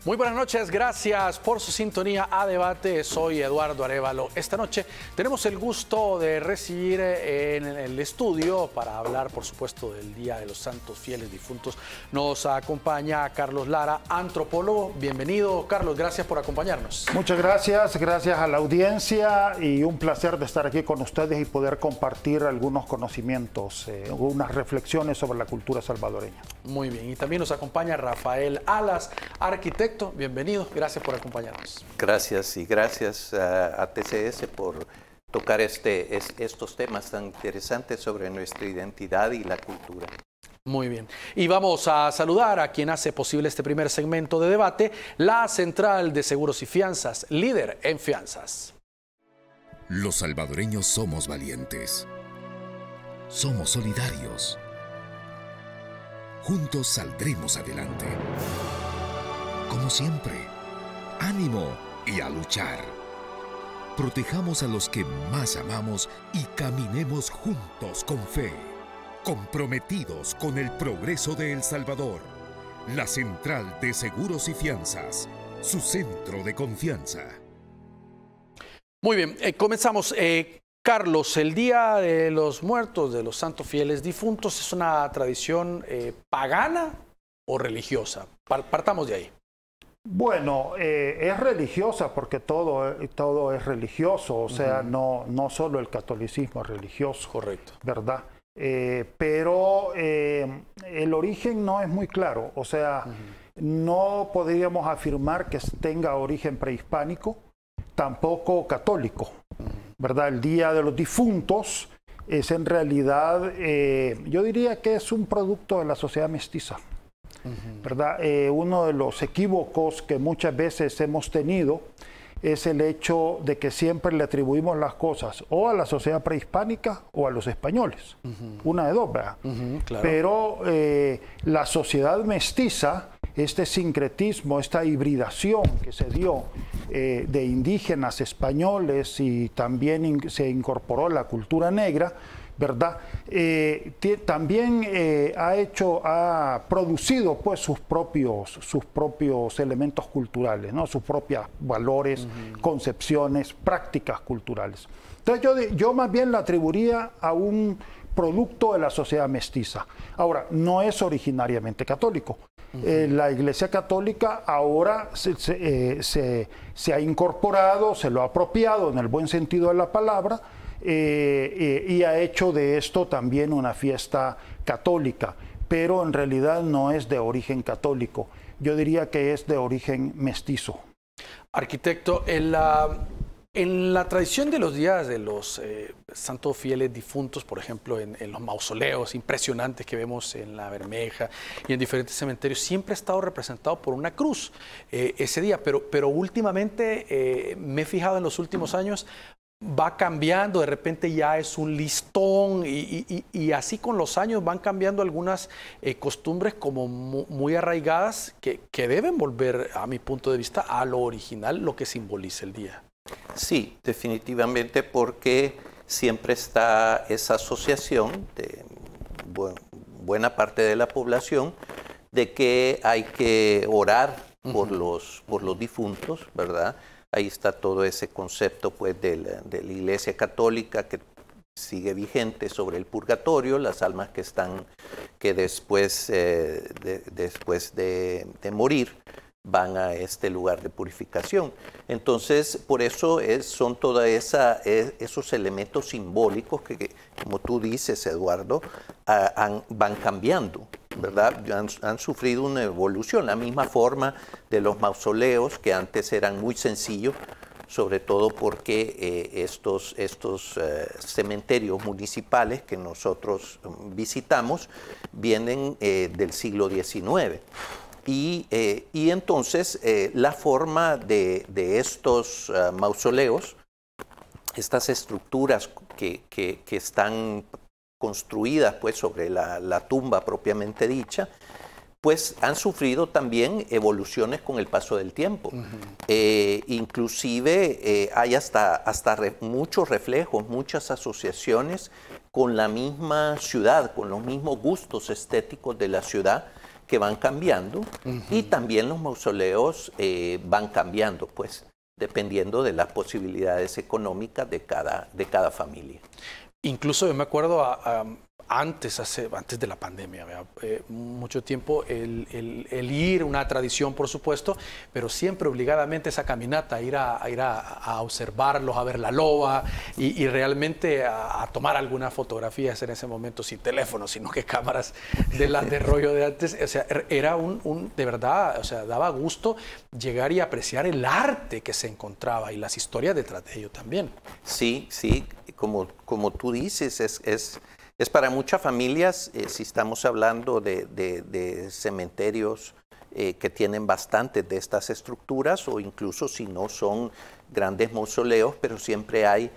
Muy buenas noches, gracias por su sintonía a Debate. Soy Eduardo Arévalo. Esta noche tenemos el gusto de recibir en el estudio para hablar, por supuesto, del Día de los Santos Fieles Difuntos. Nos acompaña Carlos Lara, antropólogo. Bienvenido, Carlos, gracias por acompañarnos. Muchas gracias, gracias a la audiencia y un placer de estar aquí con ustedes y poder compartir algunos conocimientos, unas reflexiones sobre la cultura salvadoreña. Muy bien, y también nos acompaña Rafael Alas, arquitecto. Bienvenido, gracias por acompañarnos. Gracias y gracias a TCS por tocar estos temas tan interesantes sobre nuestra identidad y la cultura. Muy bien. Y vamos a saludar a quien hace posible este primer segmento de debate, la Central de Seguros y Fianzas, líder en fianzas. Los salvadoreños somos valientes. Somos solidarios. Juntos saldremos adelante. Como siempre, ánimo y a luchar. Protejamos a los que más amamos y caminemos juntos con fe, comprometidos con el progreso de El Salvador. La Central de Seguros y Fianzas, su centro de confianza. Muy bien, comenzamos. Carlos, el Día de los Muertos, de los Santos Fieles Difuntos, ¿es una tradición pagana o religiosa? Partamos de ahí. Bueno, es religiosa porque todo es religioso, o sea, no solo el catolicismo es religioso. Correcto. ¿Verdad? Pero el origen no es muy claro, o sea, no podríamos afirmar que tenga origen prehispánico, tampoco católico, ¿verdad? El Día de los Difuntos es en realidad, yo diría que es un producto de la sociedad mestiza. ¿Verdad? Uno de los equívocos que muchas veces hemos tenido es el hecho de que siempre le atribuimos las cosas o a la sociedad prehispánica o a los españoles. Una de dos, ¿verdad? Claro. Pero la sociedad mestiza, este sincretismo, esta hibridación que se dio de indígenas españoles y también se incorporó la cultura negra, ¿verdad? También ha producido pues sus propios elementos culturales, ¿no? Sus propios valores, concepciones, prácticas culturales. Entonces yo más bien la atribuiría a un producto de la sociedad mestiza. Ahora, no es originariamente católico. La Iglesia Católica ahora se ha incorporado, se lo ha apropiado en el buen sentido de la palabra, y ha hecho de esto también una fiesta católica, pero en realidad no es de origen católico. Yo diría que es de origen mestizo. Arquitecto, en la tradición de los días de los santos fieles difuntos, por ejemplo, en los mausoleos impresionantes que vemos en La Bermeja y en diferentes cementerios, siempre ha estado representado por una cruz ese día, pero últimamente me he fijado en los últimos años, va cambiando, de repente ya es un listón y así con los años van cambiando algunas costumbres como muy arraigadas que deben volver, a mi punto de vista, a lo original, lo que simboliza el día. Sí, definitivamente, porque siempre está esa asociación de buena parte de la población de que hay que orar por los difuntos, ¿verdad? Ahí está todo ese concepto pues, de la Iglesia Católica que sigue vigente sobre el purgatorio, las almas que después de morir van a este lugar de purificación. Entonces, por eso son todos esos elementos simbólicos que, como tú dices, Eduardo, van cambiando, ¿verdad? Han sufrido una evolución, la misma forma de los mausoleos, que antes eran muy sencillos, sobre todo porque estos cementerios municipales que nosotros visitamos vienen del siglo XIX. Y entonces la forma de estos mausoleos, estas estructuras que están construidas pues, sobre la tumba propiamente dicha, pues han sufrido también evoluciones con el paso del tiempo. Inclusive hay hasta muchos reflejos, muchas asociaciones con la misma ciudad, con los mismos gustos estéticos de la ciudad, que van cambiando y también los mausoleos van cambiando, pues, dependiendo de las posibilidades económicas de cada familia. Incluso yo me acuerdo antes de la pandemia, mucho tiempo, el ir, una tradición por supuesto, pero siempre obligadamente esa caminata, ir a observarlos, a ver la loba y realmente a tomar algunas fotografías en ese momento, sin teléfono, sino que cámaras de las de rollo de antes. O sea, era de verdad, o sea, daba gusto llegar y apreciar el arte que se encontraba y las historias detrás de ello también. Sí, sí, como tú dices, es para muchas familias, si estamos hablando de cementerios que tienen bastantes de estas estructuras, o incluso si no son grandes mausoleos, pero siempre hay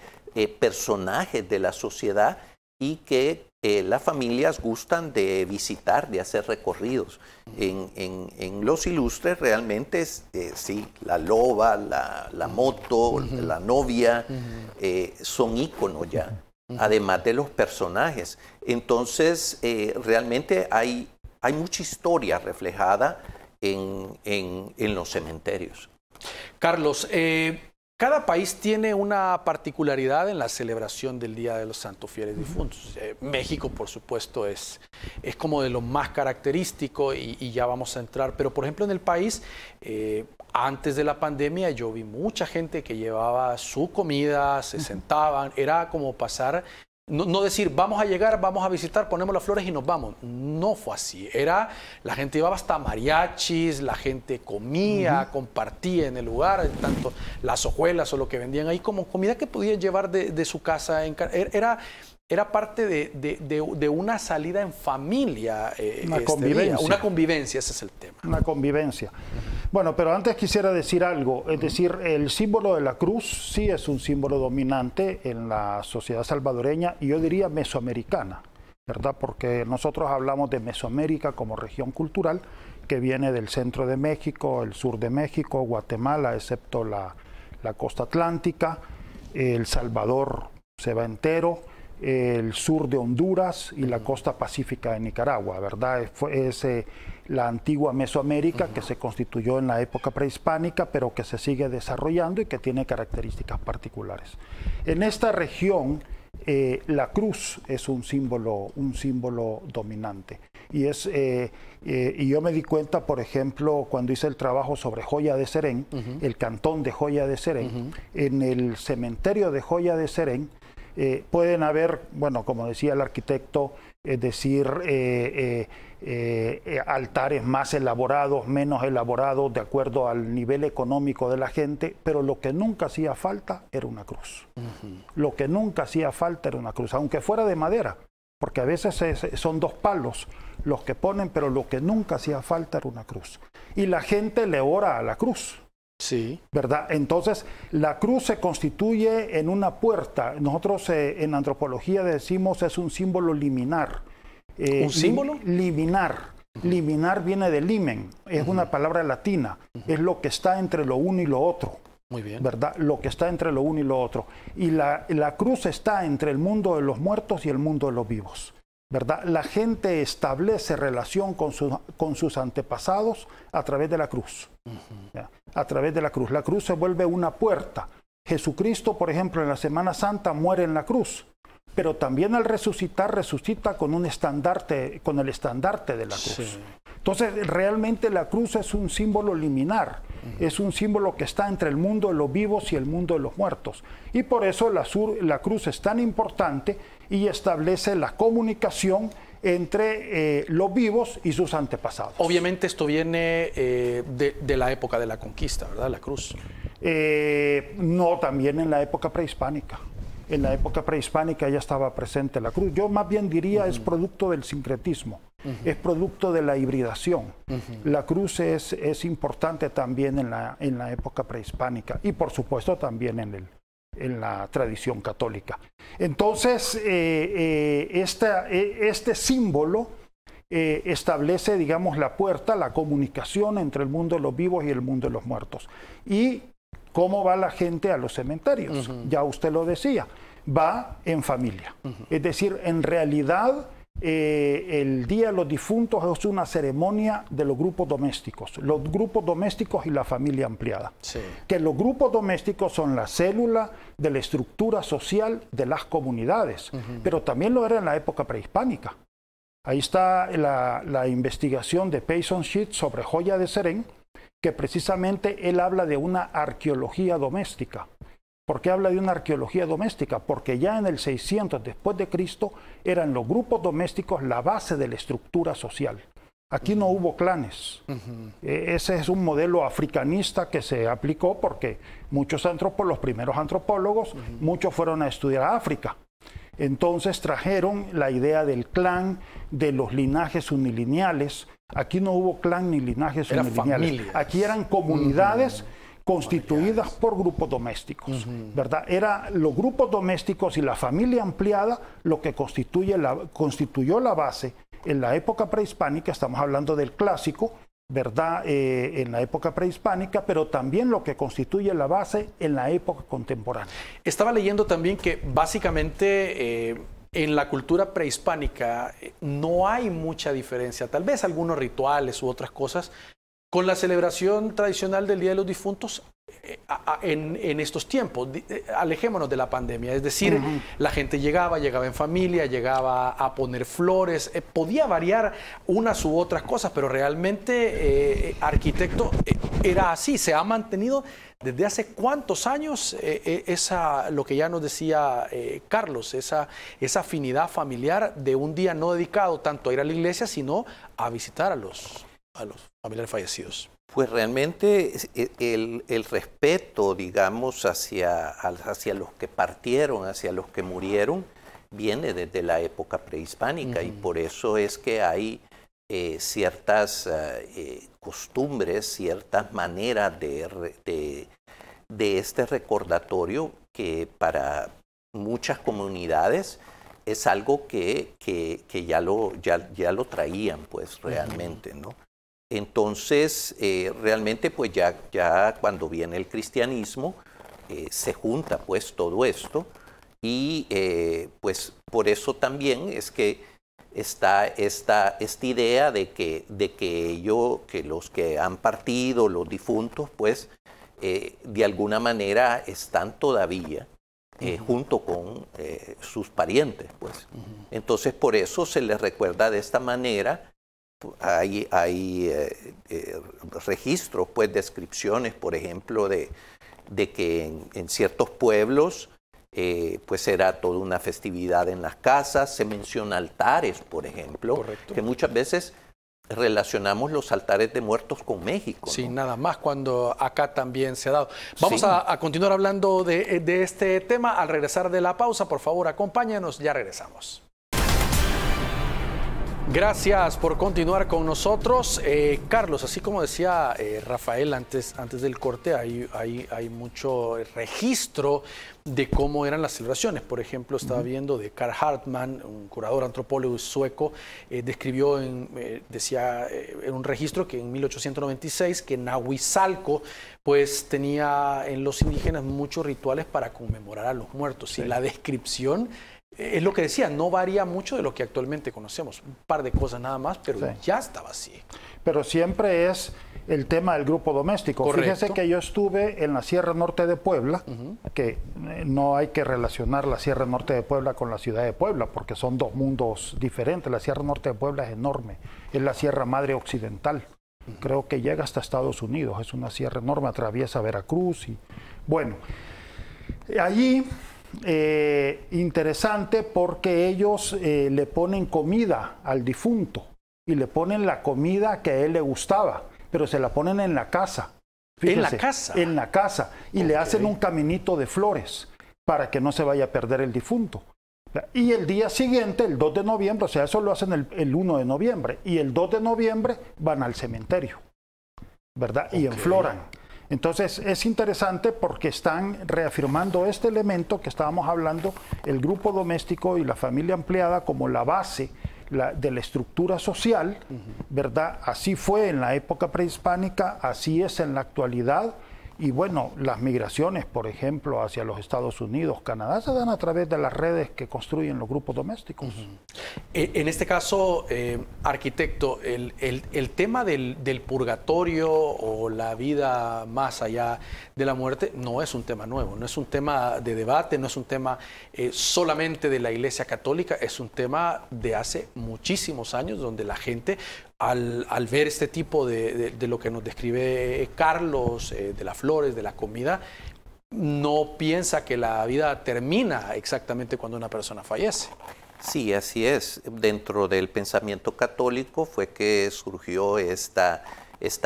personajes de la sociedad y que las familias gustan de visitar, de hacer recorridos. En Los Ilustres realmente sí, la loba, la moto, la novia, son íconos ya. Además de los personajes. Entonces, realmente hay mucha historia reflejada en los cementerios. Carlos, cada país tiene una particularidad en la celebración del Día de los Santos Fieles Difuntos. México, por supuesto, es como de lo más característico y ya vamos a entrar. Pero, por ejemplo, en el país, antes de la pandemia, yo vi mucha gente que llevaba su comida, se sentaban. Era como pasar, no decir, vamos a llegar, vamos a visitar, ponemos las flores y nos vamos. No fue así. La gente llevaba hasta mariachis, la gente comía, compartía en el lugar, tanto las hojuelas o lo que vendían ahí, como comida que podían llevar de su casa. Era parte de una salida en familia. Una convivencia. Una convivencia, ese es el tema. Una convivencia. Bueno, pero antes quisiera decir algo. Es decir, el símbolo de la cruz sí es un símbolo dominante en la sociedad salvadoreña y yo diría mesoamericana, ¿verdad? Porque nosotros hablamos de Mesoamérica como región cultural que viene del centro de México, el sur de México, Guatemala, excepto la costa atlántica, El Salvador se va entero, el sur de Honduras y la costa pacífica de Nicaragua, ¿verdad? Es la antigua Mesoamérica que se constituyó en la época prehispánica, pero que se sigue desarrollando y que tiene características particulares. En esta región, la cruz es un símbolo dominante. Y yo me di cuenta, por ejemplo, cuando hice el trabajo sobre Joya de Serén, el cantón de Joya de Serén, en el cementerio de Joya de Serén, pueden haber, bueno, como decía el arquitecto, es decir, altares más elaborados, menos elaborados, de acuerdo al nivel económico de la gente, pero lo que nunca hacía falta era una cruz. Lo que nunca hacía falta era una cruz, aunque fuera de madera, porque a veces son dos palos los que ponen, pero lo que nunca hacía falta era una cruz. Y la gente le ora a la cruz. Sí. ¿Verdad? Entonces, la cruz se constituye en una puerta. Nosotros en antropología decimos es un símbolo liminar. ¿Un símbolo? Liminar. Liminar viene de limen, es una palabra latina. Es lo que está entre lo uno y lo otro. Muy bien. ¿Verdad? Lo que está entre lo uno y lo otro. Y la cruz está entre el mundo de los muertos y el mundo de los vivos. ¿Verdad? La gente establece relación con sus antepasados a través de la cruz. A través de la cruz. La cruz se vuelve una puerta. Jesucristo, por ejemplo, en la Semana Santa muere en la cruz, pero también al resucitar, resucita con el estandarte de la cruz. Sí. Entonces, realmente la cruz es un símbolo liminar. Es un símbolo que está entre el mundo de los vivos y el mundo de los muertos. Y por eso la cruz es tan importante y establece la comunicación entre los vivos y sus antepasados. Obviamente esto viene de la época de la conquista, ¿verdad? La cruz. No, también en la época prehispánica. En la época prehispánica ya estaba presente la cruz. Yo más bien diría es producto del sincretismo, es producto de la hibridación. La cruz es importante también en la época prehispánica y por supuesto también en la tradición católica. Entonces, este símbolo establece, digamos, la puerta, la comunicación entre el mundo de los vivos y el mundo de los muertos. Y ¿cómo va la gente a los cementerios? Ya usted lo decía, va en familia. Es decir, en realidad el Día de los Difuntos es una ceremonia de los grupos domésticos y la familia ampliada. Sí. Que los grupos domésticos son la célula de la estructura social de las comunidades, pero también lo era en la época prehispánica. Ahí está la investigación de Payson Sheet sobre Joya de Serén, que precisamente él habla de una arqueología doméstica. ¿Por qué habla de una arqueología doméstica? Porque ya en el 600 después de Cristo eran los grupos domésticos la base de la estructura social. Aquí no hubo clanes. Ese es un modelo africanista que se aplicó porque los primeros antropólogos, muchos fueron a estudiar a África. Entonces trajeron la idea del clan, de los linajes unilineales. Aquí no hubo clan ni linajes unilineales. Familias. Aquí eran comunidades constituidas por grupos domésticos, ¿verdad? Eran los grupos domésticos y la familia ampliada lo que constituyó la base en la época prehispánica. Estamos hablando del clásico, ¿verdad? En la época prehispánica, pero también lo que constituye la base en la época contemporánea. Estaba leyendo también que básicamente en la cultura prehispánica no hay mucha diferencia, tal vez algunos rituales u otras cosas, con la celebración tradicional del Día de los Difuntos en estos tiempos. Alejémonos de la pandemia, es decir, la gente llegaba en familia, llegaba a poner flores, podía variar unas u otras cosas, pero realmente, arquitecto, era así, se ha mantenido desde hace cuántos años lo que ya nos decía Carlos, esa afinidad familiar de un día no dedicado tanto a ir a la iglesia, sino a visitar a los familiares fallecidos. Pues realmente el respeto, digamos, hacia los que partieron, hacia los que murieron, viene desde la época prehispánica y por eso es que hay ciertas costumbres, ciertas maneras de este recordatorio que para muchas comunidades es algo que ya lo traían, pues, realmente, ¿no? Entonces, realmente, pues, ya cuando viene el cristianismo, se junta, pues, todo esto y, pues, por eso también es que está esta idea de que los que han partido, los difuntos, pues, de alguna manera están todavía junto con sus parientes, pues. Entonces, por eso se les recuerda de esta manera. Hay registros, pues, descripciones, por ejemplo, de que en ciertos pueblos, pues, era toda una festividad en las casas. Se menciona altares, por ejemplo. Correcto. Que muchas veces relacionamos los altares de muertos con México, ¿no? Sí, nada más cuando acá también se ha dado. Vamos a continuar hablando de este tema al regresar de la pausa. Por favor, acompáñanos, ya regresamos. Gracias por continuar con nosotros. Carlos, así como decía Rafael antes del corte, hay mucho registro de cómo eran las celebraciones. Por ejemplo, estaba viendo de Carl Hartmann, un curador antropólogo sueco, describió, decía en un registro que en 1896 que Nahuizalco pues tenía en los indígenas muchos rituales para conmemorar a los muertos. Sí. Y la descripción es lo que decía, no varía mucho de lo que actualmente conocemos. Un par de cosas nada más, pero ya estaba así. Pero siempre es el tema del grupo doméstico. Correcto. Fíjese que yo estuve en la Sierra Norte de Puebla, que no hay que relacionar la Sierra Norte de Puebla con la ciudad de Puebla, porque son dos mundos diferentes. La Sierra Norte de Puebla es enorme, es la Sierra Madre Occidental. Creo que llega hasta Estados Unidos, es una sierra enorme, atraviesa Veracruz. Y bueno, allí... interesante porque ellos le ponen comida al difunto y le ponen la comida que a él le gustaba, pero se la ponen en la casa. Fíjese, ¿en la casa? En la casa. Y le hacen un caminito de flores para que no se vaya a perder el difunto. Y el día siguiente, el 2 de noviembre, o sea, eso lo hacen el 1 de noviembre, y el 2 de noviembre van al cementerio, ¿verdad? Y enfloran. Entonces es interesante porque están reafirmando este elemento que estábamos hablando, el grupo doméstico y la familia ampliada como la base de la estructura social, ¿verdad? Así fue en la época prehispánica, así es en la actualidad, Y bueno, las migraciones, por ejemplo, hacia los Estados Unidos, Canadá, se dan a través de las redes que construyen los grupos domésticos. En este caso, arquitecto, el tema del purgatorio o la vida más allá de la muerte no es un tema nuevo, no es un tema de debate, no es un tema solamente de la Iglesia Católica, es un tema de hace muchísimos años donde la gente, al ver este tipo de lo que nos describe Carlos, de las flores, de la comida, no piensa que la vida termina exactamente cuando una persona fallece. Sí, así es. Dentro del pensamiento católico fue que surgió esta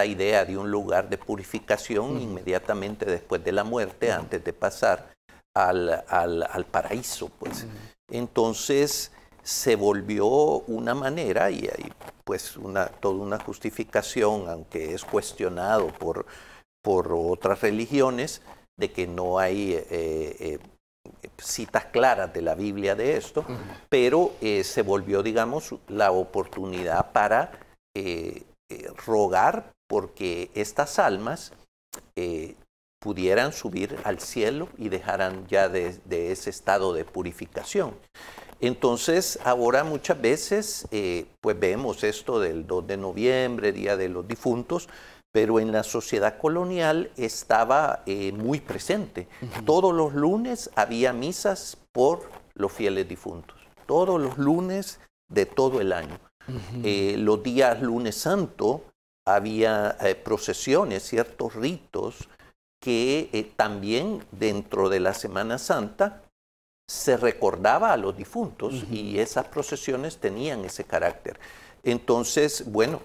idea de un lugar de purificación inmediatamente después de la muerte, antes de pasar al paraíso, pues. Entonces se volvió una manera, y hay pues toda una justificación, aunque es cuestionado por otras religiones, de que no hay citas claras de la Biblia de esto, pero se volvió, digamos, la oportunidad para rogar porque estas almas pudieran subir al cielo y dejaran ya de ese estado de purificación. Entonces, ahora muchas veces pues vemos esto del 2 de noviembre, Día de los Difuntos, pero en la sociedad colonial estaba muy presente. Todos los lunes había misas por los fieles difuntos, todos los lunes de todo el año. Los días lunes santo había procesiones, ciertos ritos que también dentro de la Semana Santa se recordaba a los difuntos y esas procesiones tenían ese carácter. Entonces, bueno,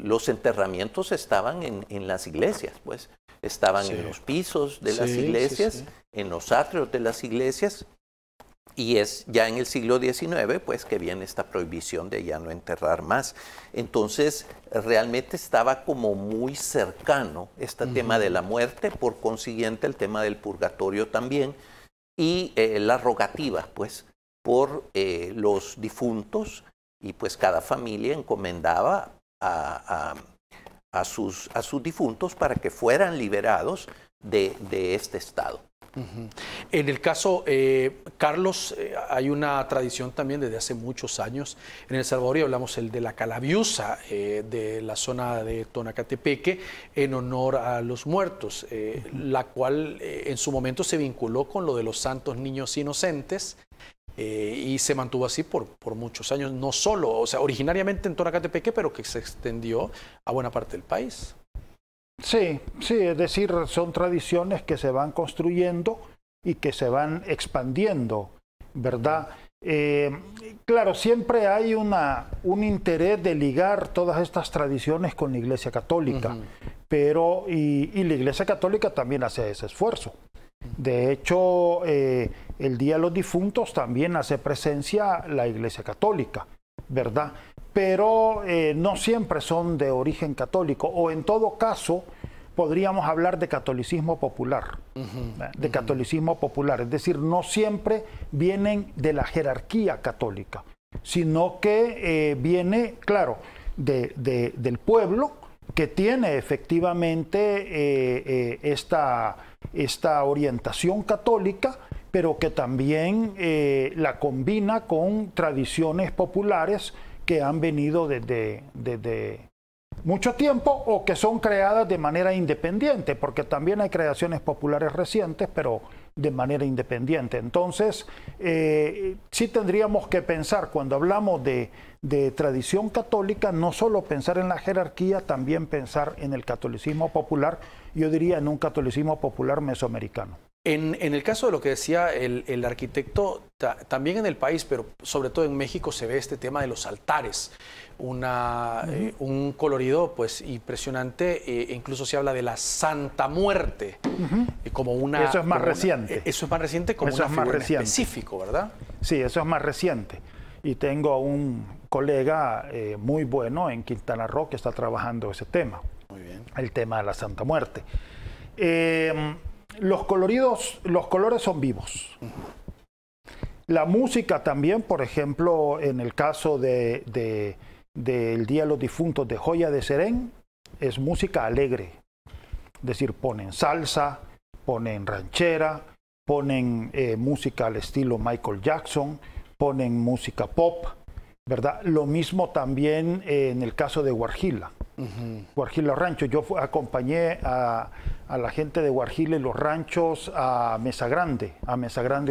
los enterramientos estaban en las iglesias, pues. Estaban en los pisos de las iglesias, en los atrios de las iglesias, y es ya en el siglo XIX, pues, que viene esta prohibición de ya no enterrar más. Entonces, realmente estaba como muy cercano este tema de la muerte, por consiguiente el tema del purgatorio también, y la rogativa, pues, por los difuntos, y pues cada familia encomendaba a sus difuntos para que fueran liberados de este estado. En el caso, Carlos, hay una tradición también desde hace muchos años en El Salvador, y hablamos de la calabiusa de la zona de Tonacatepeque en honor a los muertos, la cual en su momento se vinculó con lo de los santos niños inocentes, y se mantuvo así por muchos años, no solo, o sea, originariamente en Tonacatepeque, pero que se extendió a buena parte del país. Sí, es decir, son tradiciones que se van construyendo y que se van expandiendo, ¿verdad? Claro, siempre hay un interés de ligar todas estas tradiciones con la Iglesia Católica, pero y la Iglesia Católica también hace ese esfuerzo. De hecho, el Día de los Difuntos también hace presencia la Iglesia Católica, ¿verdad? Pero no siempre son de origen católico, o en todo caso podríamos hablar de catolicismo popular, de catolicismo popular, es decir, no siempre vienen de la jerarquía católica, sino que viene, claro, del pueblo, que tiene efectivamente esta orientación católica, pero que también la combina con tradiciones populares que han venido desde mucho tiempo o que son creadas de manera independiente, porque también hay creaciones populares recientes, pero de manera independiente. Entonces, sí tendríamos que pensar, cuando hablamos de tradición católica, no solo pensar en la jerarquía, también pensar en el catolicismo popular, yo diría en un catolicismo popular mesoamericano. En el caso de lo que decía el arquitecto, también en el país, pero sobre todo en México, se ve este tema de los altares, un colorido pues impresionante, incluso se habla de la Santa Muerte, como una... Eso es más reciente. Eso es más reciente, como una figura específico, ¿verdad? Sí, eso es más reciente. Y tengo un colega muy bueno en Quintana Roo que está trabajando ese tema. Muy bien. El tema de la Santa Muerte. Los colores son vivos. La música también, por ejemplo, en el caso del Día de los Difuntos de Joya de Serén, es música alegre. Es decir, ponen salsa, ponen ranchera, ponen música al estilo Michael Jackson, ponen música pop, ¿verdad? Lo mismo también en el caso de Guarjila. Guarjila Rancho. Yo acompañé a la gente de Guarjila y los ranchos a Mesa Grande,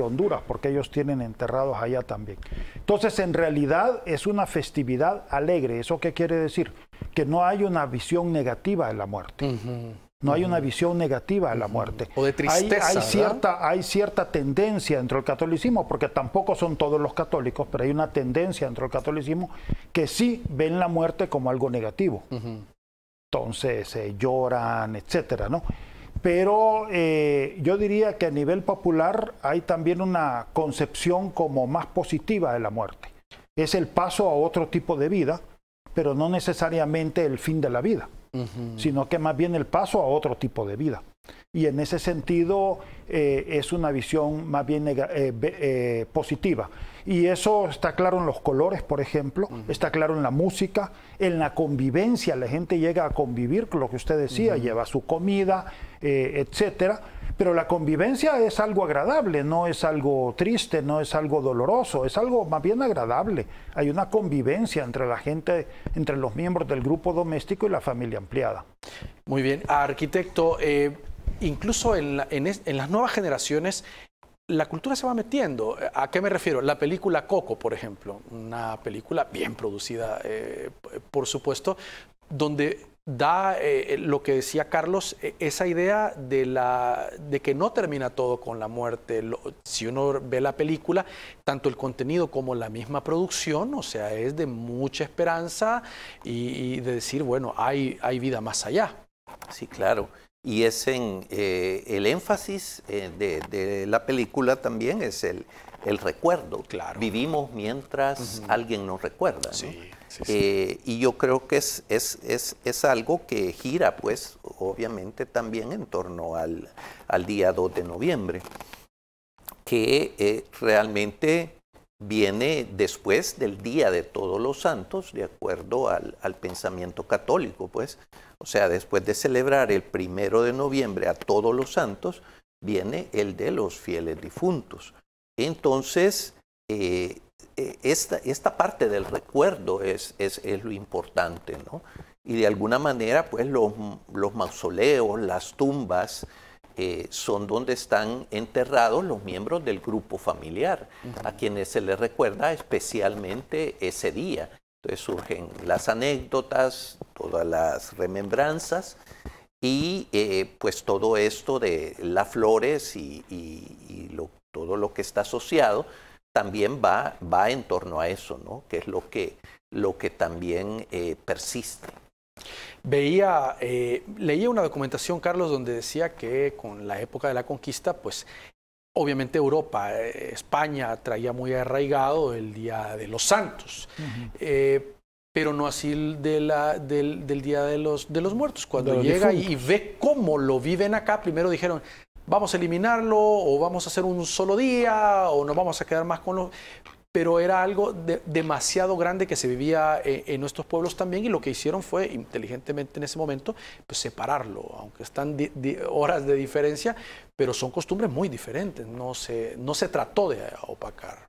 Honduras, porque ellos tienen enterrados allá también. Entonces, en realidad es una festividad alegre. ¿Eso qué quiere decir? Que no hay una visión negativa de la muerte. No hay una visión negativa de la muerte. O de tristeza, hay cierta tendencia dentro del catolicismo, porque tampoco son todos los católicos, pero hay una tendencia dentro del catolicismo que sí ven la muerte como algo negativo. Entonces lloran, etcétera, ¿no? Pero yo diría que a nivel popular hay también una concepción como más positiva de la muerte. Es el paso a otro tipo de vida, pero no necesariamente el fin de la vida. Sino que más bien el paso a otro tipo de vida. Y en ese sentido es una visión más bien positiva. Y eso está claro en los colores, por ejemplo, está claro en la música, en la convivencia. La gente llega a convivir con lo que usted decía, lleva su comida, etcétera. Pero la convivencia es algo agradable, no es algo triste, no es algo doloroso, es algo más bien agradable. Hay una convivencia entre la gente, entre los miembros del grupo doméstico y la familia ampliada. Muy bien. Arquitecto, incluso en las nuevas generaciones, la cultura se va metiendo. ¿A qué me refiero? La película Coco, por ejemplo, una película bien producida, por supuesto, donde da lo que decía Carlos, esa idea de que no termina todo con la muerte. Si uno ve la película, tanto el contenido como la misma producción, o sea, es de mucha esperanza y de decir, bueno, hay vida más allá. Sí, claro. Y es en el énfasis de la película también es el recuerdo. Claro. Vivimos mientras alguien nos recuerda, ¿no? Sí. Sí. Y yo creo que es algo que gira, pues, obviamente también en torno al día 2 de noviembre, que realmente viene después del Día de Todos los Santos, de acuerdo al pensamiento católico, pues. O sea, después de celebrar el 1 de noviembre a Todos los Santos, viene el de los fieles difuntos. Entonces, esta parte del recuerdo es lo importante, ¿no? Y de alguna manera, pues los mausoleos, las tumbas, son donde están enterrados los miembros del grupo familiar, a quienes se les recuerda especialmente ese día. Entonces surgen las anécdotas, todas las remembranzas y pues todo esto de las flores y todo lo que está asociado también va en torno a eso, ¿no? Que es lo que también persiste. Leía una documentación, Carlos, donde decía que con la época de la conquista, pues obviamente Europa, España traía muy arraigado el Día de los Santos, pero no así del Día de los Muertos. Cuando llega y ve cómo lo viven acá, primero dijeron, vamos a eliminarlo o vamos a hacer un solo día o nos vamos a quedar más con lo... Pero era algo demasiado grande que se vivía en nuestros pueblos también y lo que hicieron fue, inteligentemente en ese momento, pues separarlo, aunque están horas de diferencia, pero son costumbres muy diferentes, no se trató de opacar.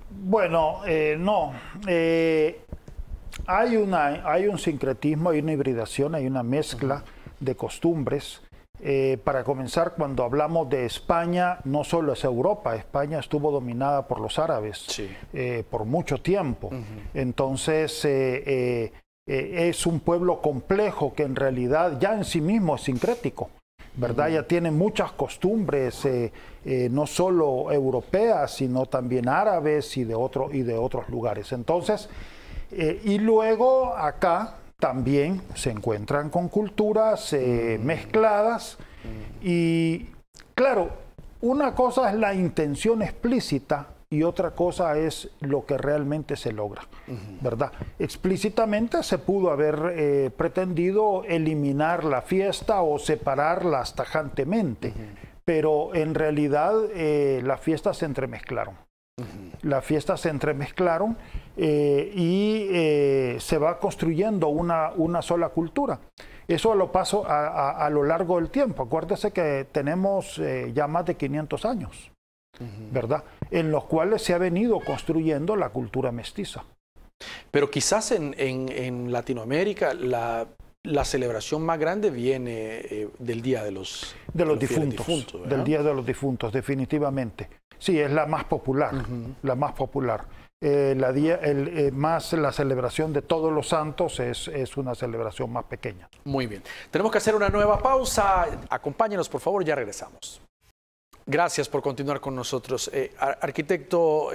Bueno, no. Hay un sincretismo, hay una hibridación, hay una mezcla de costumbres. Para comenzar, cuando hablamos de España, no solo es Europa, España estuvo dominada por los árabes por mucho tiempo. Entonces, es un pueblo complejo que en realidad ya en sí mismo es sincrético, ¿verdad? Ya tiene muchas costumbres, no solo europeas, sino también árabes y de otros lugares. Entonces, y luego acá también se encuentran con culturas mezcladas y claro, una cosa es la intención explícita y otra cosa es lo que realmente se logra, ¿verdad? Explícitamente se pudo haber pretendido eliminar la fiesta o separarlas tajantemente, pero en realidad las fiestas se entremezclaron. Las fiestas se entremezclaron y se va construyendo una sola cultura. Eso lo paso a lo largo del tiempo. Acuérdese que tenemos ya más de 500 años, ¿verdad? En los cuales se ha venido construyendo la cultura mestiza. Pero quizás en Latinoamérica la celebración más grande viene del Día de los Difuntos, del Día de los Difuntos, definitivamente. Sí, es la más popular, la más popular. La celebración de Todos los Santos es una celebración más pequeña. Muy bien. Tenemos que hacer una nueva pausa. Acompáñenos, por favor, ya regresamos. Gracias por continuar con nosotros. Arquitecto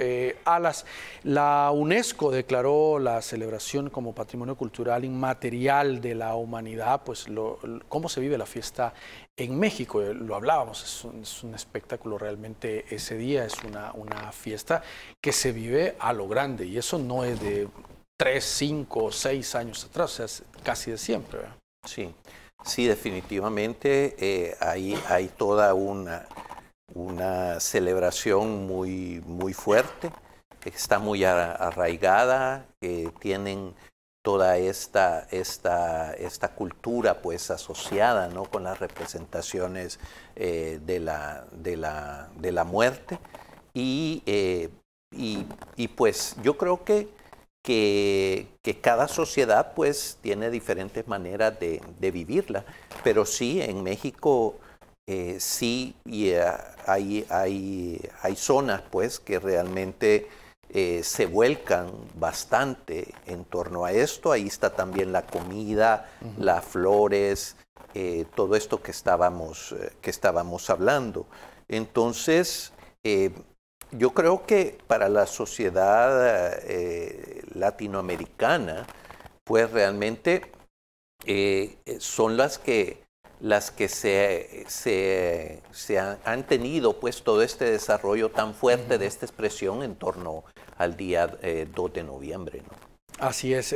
Alas, la UNESCO declaró la celebración como Patrimonio Cultural Inmaterial de la Humanidad. Pues cómo se vive la fiesta en México, lo hablábamos, es un espectáculo realmente ese día, es una fiesta que se vive a lo grande y eso no es de 3, 5, 6 años atrás, o sea, es casi de siempre, ¿verdad? Sí, sí, definitivamente hay toda una celebración muy fuerte, que está muy arraigada, que tienen toda esta cultura pues asociada, ¿no?, con las representaciones de la muerte y pues yo creo que cada sociedad pues tiene diferentes maneras de vivirla, pero sí en México sí y hay zonas pues que realmente se vuelcan bastante en torno a esto. Ahí está también la comida, las flores, todo esto que estábamos hablando. Entonces, yo creo que para la sociedad latinoamericana, pues realmente son las que se han tenido pues todo este desarrollo tan fuerte de esta expresión en torno al día 2 de noviembre, ¿no? Así es.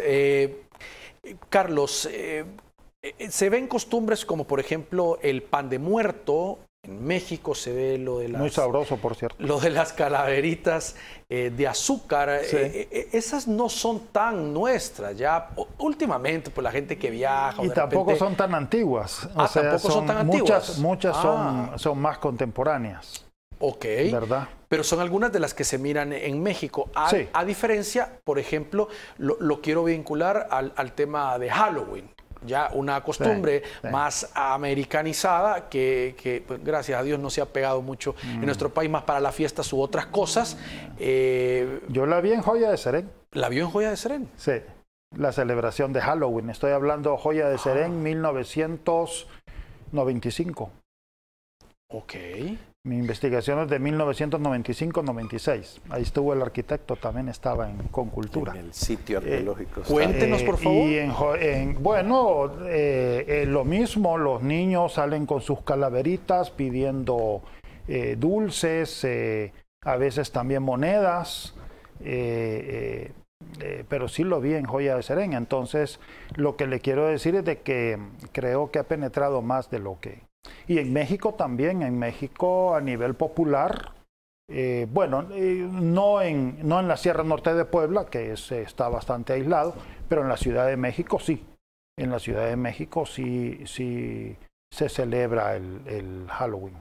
Carlos, se ven costumbres como por ejemplo el pan de muerto. En México se ve lo de las... Muy sabroso, por cierto. Lo de las calaveritas de azúcar. Sí. Esas no son tan nuestras. Ya últimamente, pues la gente que viaja... Y tampoco son tan antiguas. O sea, tampoco son tan antiguas. Muchas son más contemporáneas. Ok. ¿Verdad? Pero son algunas de las que se miran en México. Sí. A diferencia, por ejemplo, lo quiero vincular al tema de Halloween. Ya una costumbre más americanizada que pues, gracias a Dios no se ha pegado mucho en nuestro país, más para las fiestas u otras cosas. Yo la vi en Joya de Serén. ¿La vio en Joya de Serén? Sí, la celebración de Halloween. Estoy hablando de Joya de Serén, 1995. Ok. Mi investigación es de 1995-96. Ahí estuvo el arquitecto, también estaba con cultura. En el sitio arqueológico. Cuéntenos, por favor. Y lo mismo, los niños salen con sus calaveritas pidiendo dulces, a veces también monedas, pero sí lo vi en Joya de Serén. Entonces, lo que le quiero decir es de que creo que ha penetrado más de lo que... Y en México también, a nivel popular, no en la Sierra Norte de Puebla, que está bastante aislado, pero en la Ciudad de México sí. En la Ciudad de México sí se celebra el Halloween.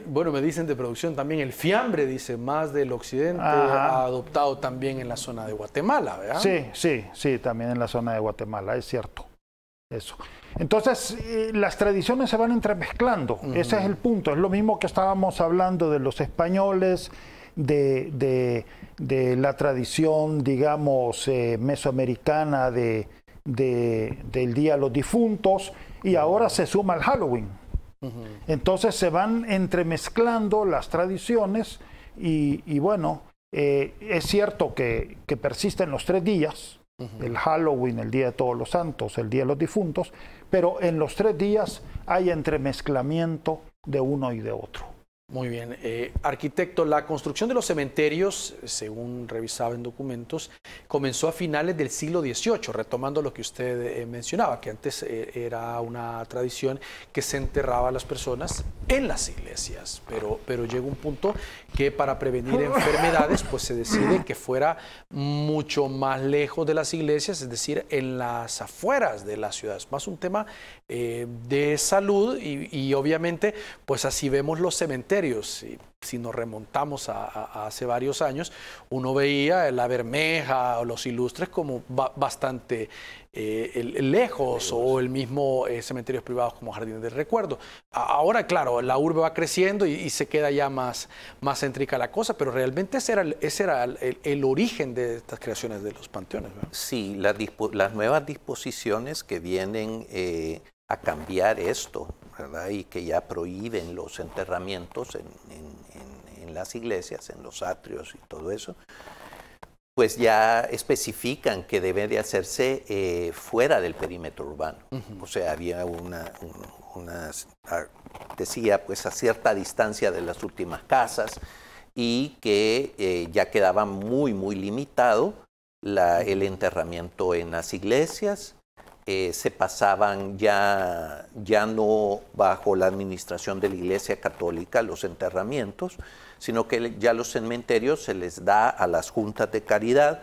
Bueno, me dicen de producción también el fiambre, dice, más del occidente, ha adoptado también en la zona de Guatemala, ¿verdad? Sí, también en la zona de Guatemala, es cierto. Eso. Entonces, las tradiciones se van entremezclando. Ese es el punto. Es lo mismo que estábamos hablando de los españoles, de la tradición, digamos, mesoamericana del Día de los Difuntos, y ahora se suma el Halloween. Entonces se van entremezclando las tradiciones y bueno, es cierto que persisten los 3 días. El Halloween, el Día de Todos los Santos, el Día de los Difuntos, pero en los 3 días hay entremezclamiento de uno y de otro. Muy bien. Arquitecto, la construcción de los cementerios, según revisaba en documentos, comenzó a finales del siglo XVIII, retomando lo que usted mencionaba, que antes era una tradición que se enterraba a las personas en las iglesias, pero llega un punto que para prevenir enfermedades, pues se decide que fuera mucho más lejos de las iglesias, es decir, en las afueras de las ciudades. Más un tema de salud y obviamente, pues así vemos los cementerios. Si nos remontamos a hace varios años, uno veía la Bermeja o los Ilustres como bastante lejos, o el mismo cementerios privados como Jardines del Recuerdo. Ahora, claro, la urbe va creciendo y se queda ya más céntrica la cosa, pero realmente ese era el origen de estas creaciones de los panteones, ¿verdad? Sí, las nuevas disposiciones que vienen a cambiar esto, ¿verdad? Y que ya prohíben los enterramientos en las iglesias, en los atrios y todo eso, pues ya especifican que debe de hacerse fuera del perímetro urbano. O sea, había decía, pues a cierta distancia de las últimas casas, y que ya quedaba muy limitado el enterramiento en las iglesias. Se pasaban ya no bajo la administración de la Iglesia Católica los enterramientos, sino que ya los cementerios se les da a las juntas de caridad,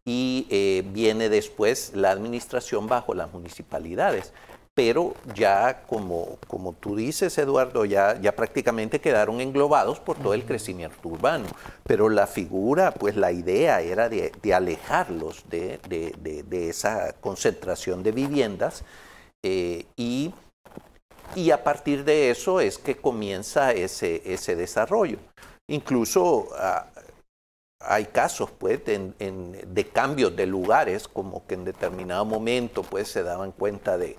y viene después la administración bajo las municipalidades. Pero ya, como tú dices, Eduardo, ya prácticamente quedaron englobados por todo el crecimiento urbano. Pero la figura, pues la idea era de alejarlos de esa concentración de viviendas, y a partir de eso es que comienza ese desarrollo. Incluso hay casos, pues, de cambios de lugares, como que en determinado momento, pues, se daban cuenta de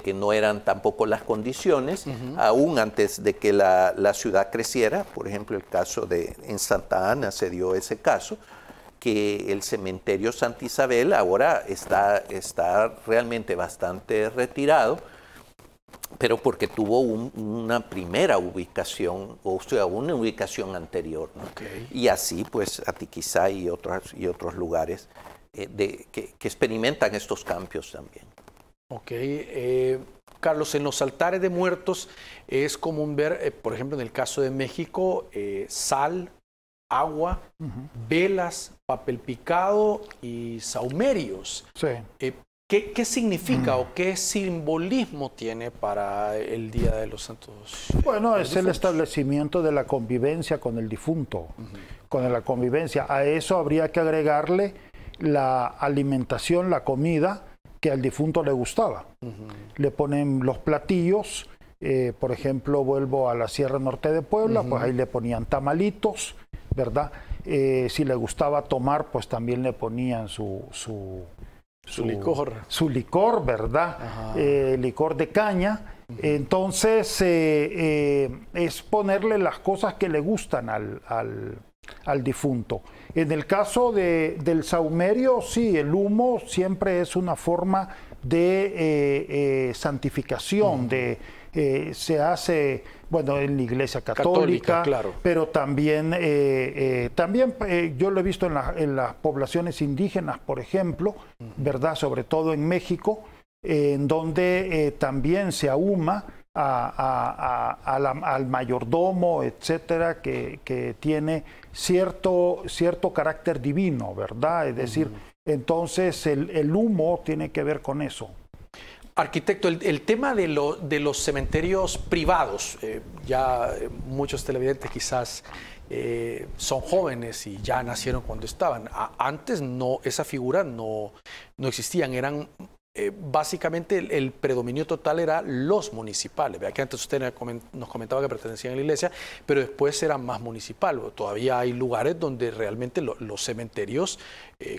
que no eran tampoco las condiciones, aún antes de que la ciudad creciera. Por ejemplo, el caso en Santa Ana se dio ese caso, que el cementerio Santa Isabel ahora está realmente bastante retirado, pero porque tuvo una primera ubicación, o sea, una ubicación anterior, ¿no? Okay. Y así, pues, Atiquizá y otros lugares que experimentan estos cambios también. Ok. Carlos, en los altares de muertos es común ver, por ejemplo, en el caso de México, sal, agua, velas, papel picado y saumerios. Sí. ¿Qué significa o qué simbolismo tiene para el Día de los Santos? Bueno, es el establecimiento de la convivencia con el difunto, con la convivencia. A eso habría que agregarle la alimentación, la comida que al difunto le gustaba. Le ponen los platillos, por ejemplo, vuelvo a la Sierra Norte de Puebla, pues ahí le ponían tamalitos, ¿verdad? Si le gustaba tomar, pues también le ponían su licor, ¿verdad? Licor de caña. Entonces, es ponerle las cosas que le gustan al difunto. En el caso del saumerio, sí, el humo siempre es una forma de santificación, se hace, bueno, en la Iglesia Católica, claro. Pero también, yo lo he visto en las poblaciones indígenas, por ejemplo, ¿verdad? Sobre todo en México, en donde también se ahuma al mayordomo, etcétera, que tiene cierto carácter divino, ¿verdad? Es decir, entonces el humo tiene que ver con eso. Arquitecto, el tema de los cementerios privados, muchos televidentes quizás son jóvenes y ya nacieron cuando estaban. Antes esa figura no existían, eran básicamente el predominio total era los municipales. Vea que antes usted nos comentaba que pertenecían a la iglesia, pero después eran más municipal. Todavía hay lugares donde realmente los cementerios,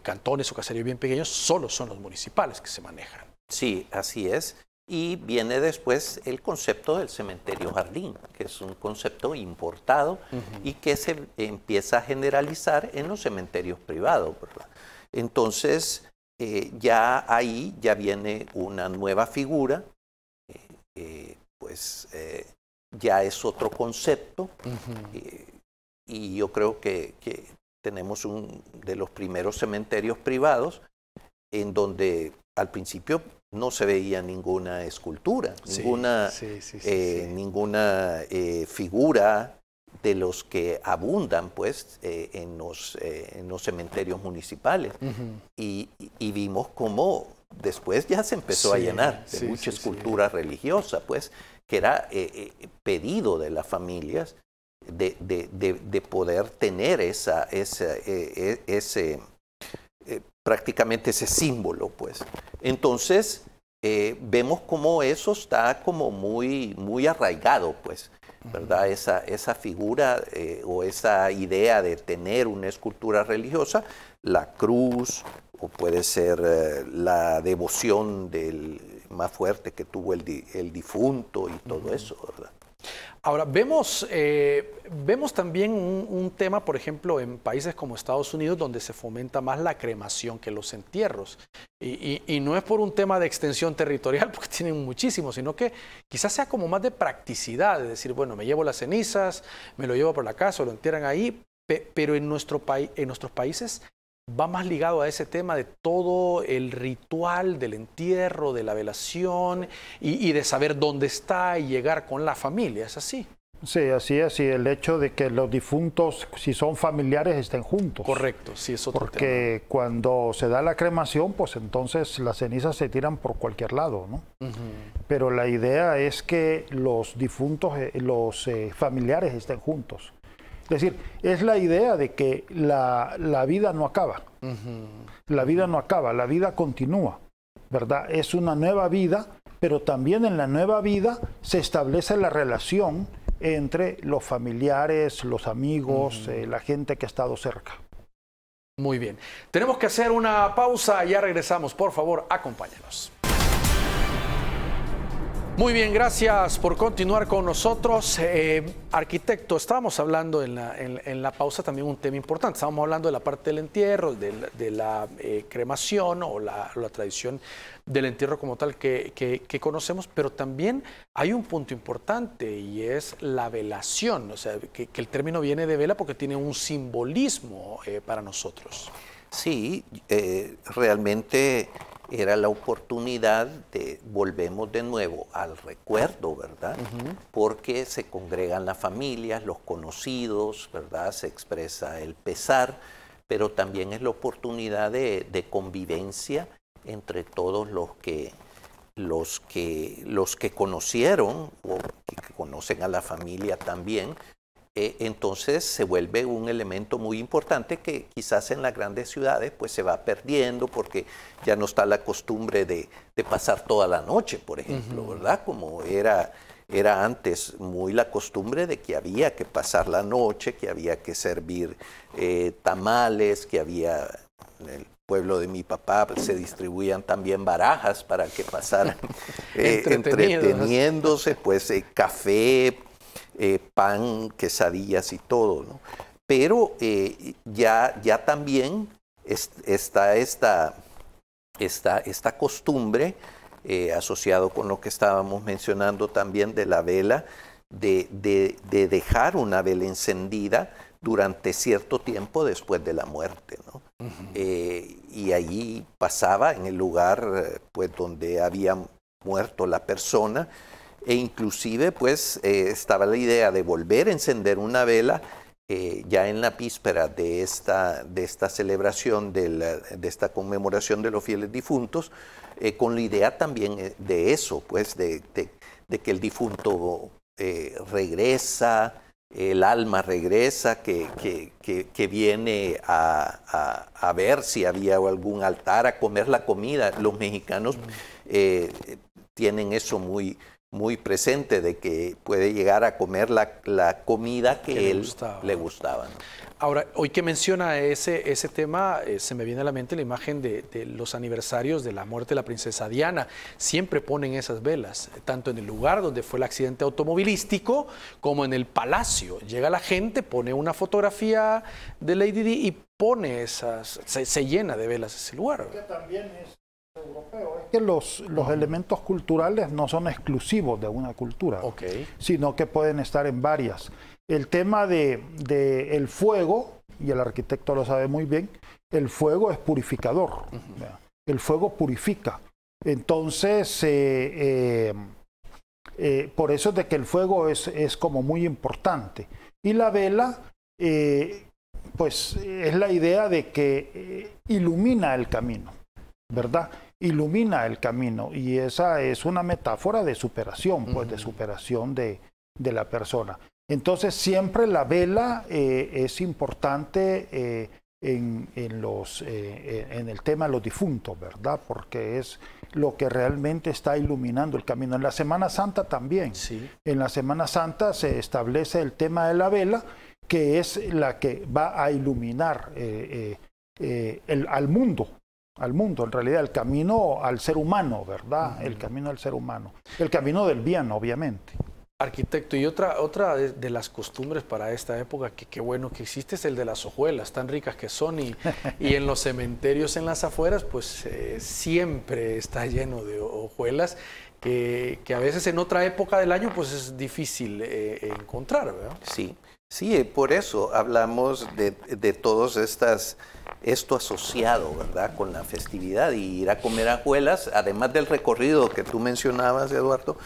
cantones o caseríos bien pequeños, solo son los municipales que se manejan. Sí, así es. Y viene después el concepto del cementerio jardín, que es un concepto importado y que se empieza a generalizar en los cementerios privados, ¿verdad? Entonces, ya ahí viene una nueva figura, ya es otro concepto. Y yo creo que tenemos uno de los primeros cementerios privados en donde al principio no se veía ninguna escultura, ninguna figura de los que abundan pues en los cementerios municipales. Y vimos cómo después ya se empezó a llenar de mucha escultura religiosa, pues, que era pedido de las familias de poder tener prácticamente ese símbolo, pues. Entonces, vemos cómo eso está como muy arraigado, pues, ¿verdad? Esa figura o esa idea de tener una escultura religiosa, la cruz, o puede ser la devoción más fuerte que tuvo el difunto y todo eso, ¿verdad? Ahora, vemos también un tema, por ejemplo, en países como Estados Unidos, donde se fomenta más la cremación que los entierros. Y no es por un tema de extensión territorial, porque tienen muchísimos, sino que quizás sea como más de practicidad, es decir, bueno, me llevo las cenizas, me lo llevo por la casa, lo entierran ahí, pero en nuestros países va más ligado a ese tema de todo el ritual del entierro, de la velación y de saber dónde está y llegar con la familia, ¿es así? Sí, así es, y el hecho de que los difuntos, si son familiares, estén juntos. Correcto, sí, es otro Porque tema. cuando se da la cremación, pues entonces las cenizas se tiran por cualquier lado, ¿no? Pero la idea es que los difuntos, los familiares estén juntos. Es decir, es la idea de que la vida no acaba. La vida no acaba, la vida continúa, ¿verdad? Es una nueva vida, pero también en la nueva vida se establece la relación entre los familiares, los amigos, la gente que ha estado cerca. Muy bien. Tenemos que hacer una pausa, ya regresamos. Por favor, acompáñenos. Muy bien, gracias por continuar con nosotros. Arquitecto, estábamos hablando en la pausa también un tema importante. Estábamos hablando de la parte del entierro, de la cremación o la tradición del entierro como tal que conocemos, pero también hay un punto importante y es la velación. O sea, que el término viene de vela porque tiene un simbolismo para nosotros. Sí, realmente era la oportunidad volvemos de nuevo al recuerdo, ¿verdad? Porque se congregan las familias, los conocidos, ¿verdad? Se expresa el pesar, pero también es la oportunidad de convivencia entre todos los que conocieron o que conocen a la familia también. Entonces se vuelve un elemento muy importante que quizás en las grandes ciudades pues se va perdiendo porque ya no está la costumbre de pasar toda la noche, por ejemplo, ¿verdad? Como era antes muy la costumbre de que había que pasar la noche, que había que servir tamales, que había, en el pueblo de mi papá se distribuían también barajas para que pasaran entreteniéndose, pues café, pan, quesadillas y todo, ¿no? Pero ya también está esta costumbre asociado con lo que estábamos mencionando también de la vela, de dejar una vela encendida durante cierto tiempo después de la muerte, ¿no? Y allí pasaba en el lugar pues donde había muerto la persona. E inclusive pues estaba la idea de volver a encender una vela ya en la víspera de esta celebración, de esta conmemoración de los fieles difuntos, con la idea también de eso, pues de que el difunto regresa, el alma regresa, que viene a ver si había algún altar, a comer la comida. Los mexicanos tienen eso muy presente, de que puede llegar a comer la comida que él le gustaba, ¿no? Ahora, hoy que menciona ese tema, se me viene a la mente la imagen de los aniversarios de la muerte de la princesa Diana. Siempre ponen esas velas, tanto en el lugar donde fue el accidente automovilístico como en el palacio. Llega la gente, pone una fotografía de Lady Di y pone se llena de velas ese lugar. Que también es europeo es que los elementos culturales no son exclusivos de una cultura, sino que pueden estar en varias. El tema de el fuego, y el arquitecto lo sabe muy bien, el fuego es purificador. El fuego purifica. Entonces, por eso es de que el fuego es como muy importante. Y la vela, pues es la idea de que ilumina el camino, ¿verdad? Ilumina el camino. Y esa es una metáfora de superación, pues de superación de la persona. Entonces, siempre la vela es importante en el tema de los difuntos, ¿verdad? Porque es lo que realmente está iluminando el camino. En la Semana Santa también. Sí. En la Semana Santa se establece el tema de la vela, que es la que va a iluminar al mundo, en realidad, el camino al ser humano, ¿verdad? El camino al ser humano. El camino del bien, obviamente. Arquitecto, y otra de las costumbres para esta época, que qué bueno que existe, es el de las hojuelas, tan ricas que son, y en los cementerios en las afueras, pues siempre está lleno de hojuelas, que a veces en otra época del año pues es difícil encontrar, ¿verdad? Sí, por eso hablamos de todos esto asociado, ¿verdad?, con la festividad, y ir a comer hojuelas, además del recorrido que tú mencionabas, Eduardo,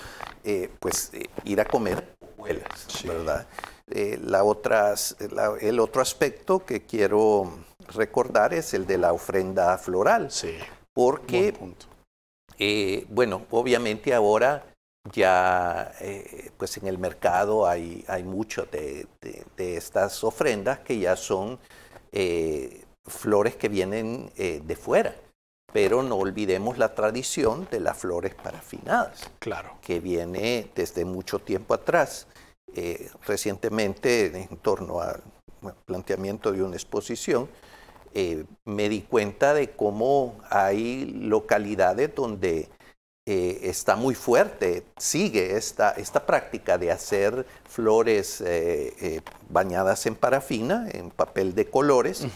ir a comer hojuelas, ¿verdad? El otro aspecto que quiero recordar es el de la ofrenda floral, porque, obviamente ahora ya pues en el mercado hay mucho de estas ofrendas que ya son flores que vienen de fuera. Pero no olvidemos la tradición de las flores parafinadas, que viene desde mucho tiempo atrás. Recientemente, en torno al planteamiento de una exposición, me di cuenta de cómo hay localidades donde está muy fuerte, sigue esta práctica de hacer flores bañadas en parafina, en papel de colores,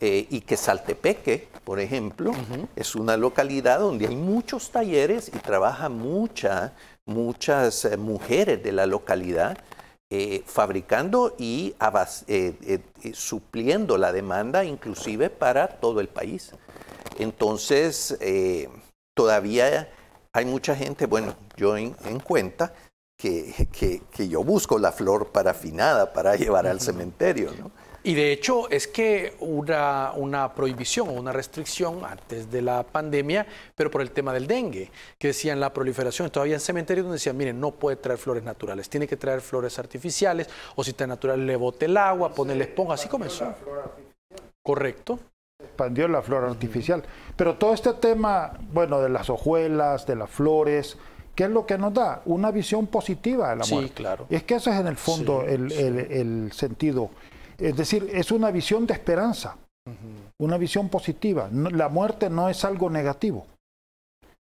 y que Saltepeque, por ejemplo, es una localidad donde hay muchos talleres y trabajan muchas mujeres de la localidad fabricando y supliendo la demanda inclusive para todo el país. Entonces, todavía hay mucha gente, bueno, yo en cuenta que yo busco la flor parafinada para llevar al cementerio, ¿no? Y de hecho es que una prohibición o una restricción antes de la pandemia, pero por el tema del dengue, que decían la proliferación, todavía en cementerios donde decían, miren, no puede traer flores naturales, tiene que traer flores artificiales, o si está natural le bote el agua, ponerle esponja, así comenzó. Correcto. Expandió la flor artificial. Pero todo este tema, bueno, de las hojuelas, de las flores, ¿qué es lo que nos da? Una visión positiva de la muerte. Sí, claro. Es que eso es en el fondo el sentido. Es decir, es una visión de esperanza, una visión positiva. La muerte no es algo negativo,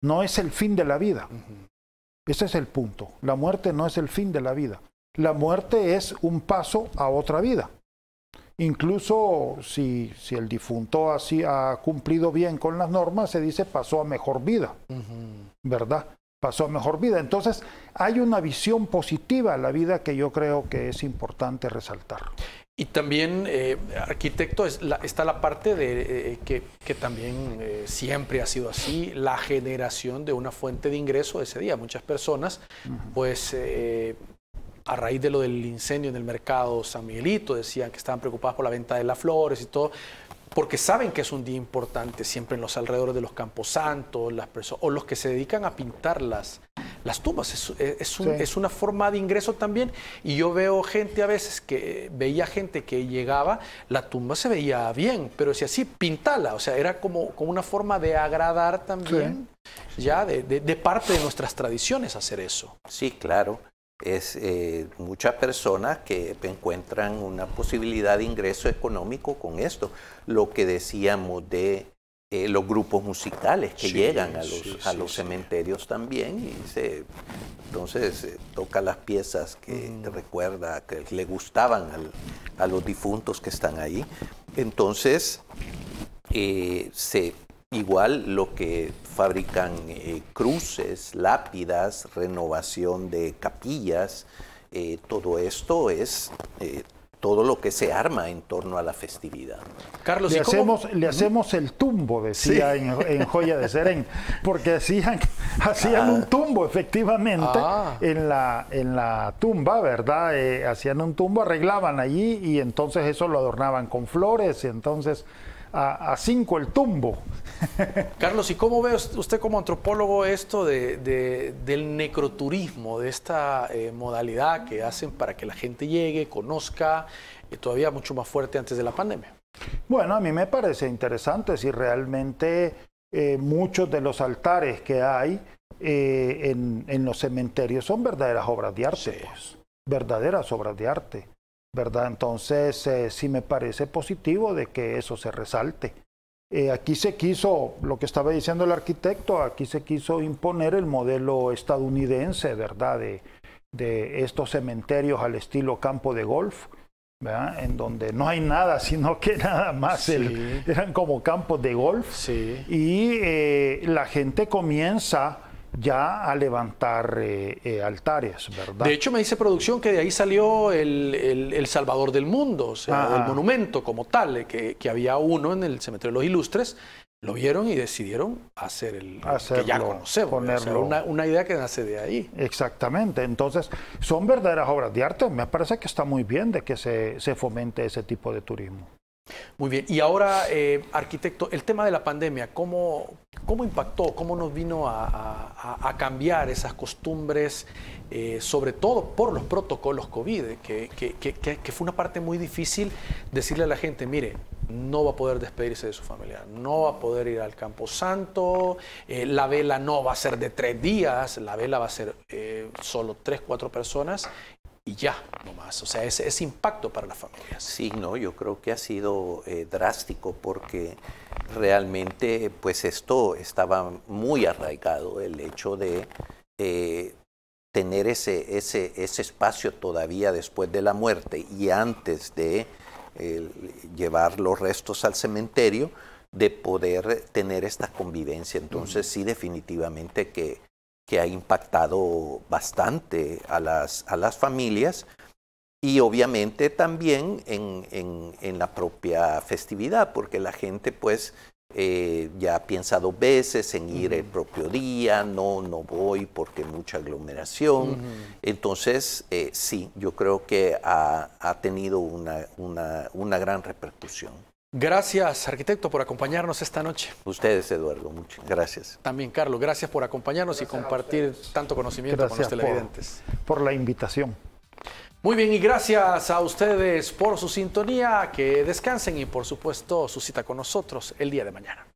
no es el fin de la vida. Ese es el punto. La muerte no es el fin de la vida. La muerte es un paso a otra vida. Incluso si el difunto así ha cumplido bien con las normas, se dice pasó a mejor vida, ¿verdad? Pasó a mejor vida. Entonces, hay una visión positiva a la vida que yo creo que es importante resaltar. Y también, arquitecto, está la parte de que también siempre ha sido así, la generación de una fuente de ingreso ese día. Muchas personas, pues, a raíz de lo del incendio en el mercado San Miguelito, decían que estaban preocupados por la venta de las flores y todo, porque saben que es un día importante siempre en los alrededores de los camposantos, las personas, o los que se dedican a pintar las tumbas. Es una forma de ingreso también, y yo veo gente a veces veía gente que llegaba, la tumba se veía bien, pero decía, sí, pintala, o sea, era como una forma de agradar también, ya de parte de nuestras tradiciones hacer eso. Sí, claro. Es muchas personas que encuentran una posibilidad de ingreso económico con esto. Lo que decíamos de los grupos musicales que llegan a los cementerios también, y entonces toca las piezas que recuerda, que le gustaban a los difuntos que están ahí. Entonces igual lo que fabrican cruces, lápidas, renovación de capillas, todo esto es todo lo que se arma en torno a la festividad. Carlos, le hacemos el tumbo, decía Sí. en Joya de Serén, porque hacían un tumbo, efectivamente, en la tumba, ¿verdad? Hacían un tumbo, arreglaban allí y entonces eso lo adornaban con flores, y entonces a 5 el tumbo. Carlos, ¿y cómo ve usted como antropólogo esto del necroturismo, de esta modalidad que hacen para que la gente llegue, conozca, todavía mucho más fuerte antes de la pandemia? Bueno, a mí me parece interesante si realmente muchos de los altares que hay en los cementerios son verdaderas obras de arte, Sí. pues, verdaderas obras de arte, ¿verdad? Entonces, sí me parece positivo de que eso se resalte. Aquí se quiso, lo que estaba diciendo el arquitecto, aquí se quiso imponer el modelo estadounidense, ¿verdad? De estos cementerios al estilo campo de golf, ¿verdad? En donde no hay nada, sino que nada más Sí. eran como campos de golf. Sí. Y la gente comienza ya a levantar altares, ¿verdad? De hecho, me dice producción que de ahí salió el Salvador del Mundo, o sea, el monumento como tal, que había uno en el Cementerio de los Ilustres. Lo vieron y decidieron hacer el que ya conocemos. O sea, una idea que nace de ahí. Exactamente. Entonces, son verdaderas obras de arte. Me parece que está muy bien de que se fomente ese tipo de turismo. Muy bien. Y ahora, arquitecto, el tema de la pandemia, ¿cómo impactó? ¿Cómo nos vino a cambiar esas costumbres, sobre todo por los protocolos COVID? Que fue una parte muy difícil decirle a la gente, mire, no va a poder despedirse de su familiar, no va a poder ir al Camposanto, la vela no va a ser de 3 días, la vela va a ser solo 3, 4 personas. Y ya, no más. O sea, ese impacto para las familias. Sí, no, yo creo que ha sido drástico porque realmente pues esto estaba muy arraigado, el hecho de tener ese espacio todavía después de la muerte y antes de llevar los restos al cementerio, de poder tener esta convivencia. Entonces sí, definitivamente que ha impactado bastante a las familias y obviamente también en la propia festividad, porque la gente pues ya piensa 2 veces en ir el propio día, no voy porque mucha aglomeración. Entonces sí, yo creo que ha tenido una gran repercusión. Gracias, arquitecto, por acompañarnos esta noche. Ustedes, Eduardo, muchas gracias. También, Carlos, gracias por acompañarnos y compartir tanto conocimiento con los televidentes. Por la invitación. Muy bien, y gracias a ustedes por su sintonía, que descansen y por supuesto su cita con nosotros el día de mañana.